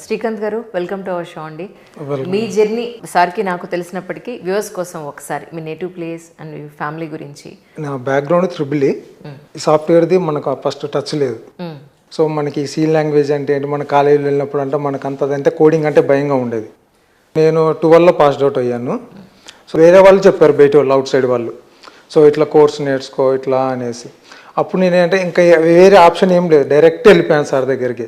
Srikanth garu, welcome to our show అండి. Welcome. మీ journey సార్కి నాకు తెలిసినప్పటికీ వ్యూవర్స్ కోసం ఒకసారి మీ నేటివ్ ప్లేస్ అండ్ మీ ఫ్యామిలీ గురించి. నా బ్యాక్గ్రౌండ్ త్రిబుల్ ఈ సాఫ్ట్వేర్ది మనకు ఫస్ట్ టచ్ లేదు. సో మనకి సి లాంగ్వేజ్ అంటే ఏంటి, మన కాలేజీలో వెళ్ళినప్పుడు అంటే మనకు అంతదంటే కోడింగ్ అంటే భయంగా ఉండేది. నేను 12లో పాస్డ్ అవుట్ అయ్యాను. సో వేరే వాళ్ళు చెప్పారు, బయట వాళ్ళు, అవుట్ సైడ్ వాళ్ళు, సో ఇట్లా కోర్స్ నేర్చుకో ఇట్లా అనేసి. అప్పుడు నేనంటే ఇంకా వేరే ఆప్షన్ ఏం లేదు, డైరెక్ట్ వెళ్ళిపోయాను సార్ దగ్గరికి.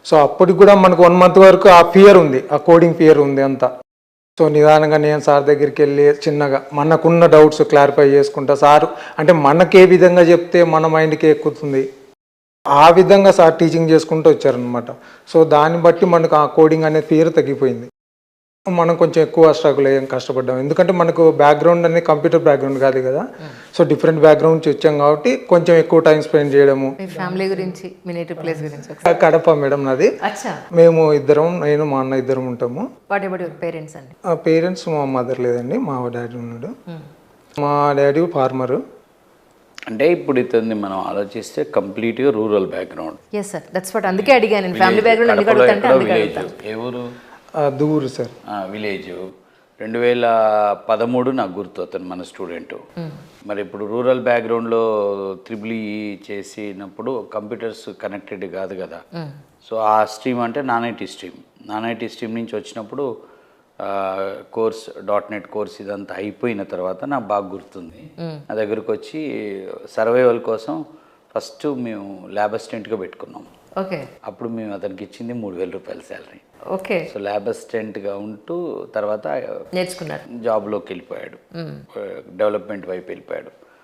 సో అప్పటికి కూడా మనకు 1 month వరకు ఆ ఫియర్ ఉంది, ఆ కోడింగ్ ఫియర్ ఉంది అంతా. సో నిదానంగా నేను సార్ దగ్గరికి వెళ్ళి చిన్నగా మనకున్న డౌట్స్ క్లారిఫై చేసుకుంటా. సార్ అంటే మనకే విధంగా చెప్తే మన మైండ్కి ఎక్కుతుంది, ఆ విధంగా సార్ టీచింగ్ చేసుకుంటూ వచ్చారనమాట. సో దాన్ని బట్టి మనకు ఆ కోడింగ్ అనే ఫియర్ తగ్గిపోయింది. మనం కొంచెం ఎక్కువ స్ట్రగుల్ అయ్యాం, కష్టపడ్డాం. ఎందుకంటే మనకు బ్యాక్గ్రౌండ్ అనేది కంప్యూటర్ బ్యాక్గ్రౌండ్ కాదు కదా. సో డిఫరెంట్ బ్యాక్గ్రౌండ్ నుంచి వచ్చాం కాబట్టి కొంచెం ఎక్కువ టైం స్పెండ్ చేయడము. మీ ఫ్యామిలీ గురించి, మీ నేటివ్ ప్లేస్ గురించి ఒకసారి. కడప మేడం నాది. అచ్చా, మేము ఇద్దరం, నేను మా అన్న ఇద్దరం ఉంటాము. వాట్ అబౌట్ యువర్ పేరెంట్స్ అండి? పేరెంట్స్ మా మదర్ లేదండి, మా డాడీ ఉన్నాడు. మా డాడీ ఫార్మరు. అంటే ఇప్పుడు ఇతన్ని మనం ఆలోచిస్తే కంప్లీట్గా rural background. Yes sir, that's what, అందుకే అడిగాను నేను. ఫ్యామిలీ బ్యాక్గ్రౌండ్ ఎందుకు అడుగుతాంటే అందుకే విలేజ్. అడుగుతాను. ఏ ఊరు? దూరు సార్. విలేజ్. 2013 నాకు గుర్తు, అతను మన స్టూడెంట్. మరి ఇప్పుడు రూరల్ బ్యాక్గ్రౌండ్లో త్రిబుల్ చేసినప్పుడు కంప్యూటర్స్ కనెక్టెడ్ కాదు కదా. సో ఆ స్ట్రీమ్ అంటే నాన్ ఐటీ స్ట్రీమ్ నుంచి వచ్చినప్పుడు కోర్స్ .NET కోర్స్ ఇదంతా అయిపోయిన తర్వాత నాకు బాగా గుర్తుంది. నా దగ్గరకు వచ్చి సర్వైవల్ కోసం ఫస్ట్ మేము ల్యాబ్ అసిస్టెంట్గా పెట్టుకున్నాం. ఓకే. అప్పుడు మేము అతనికి ఇచ్చింది 3000 రూపాయల శాలరీ. ఓకే. సో ల్యాబ్ అసిస్టెంట్గా ఉంటూ తర్వాత నేర్చుకున్నారు, జాబ్లోకి వెళ్ళిపోయాడు, డెవలప్మెంట్ వైపు వెళ్ళిపోయాడు.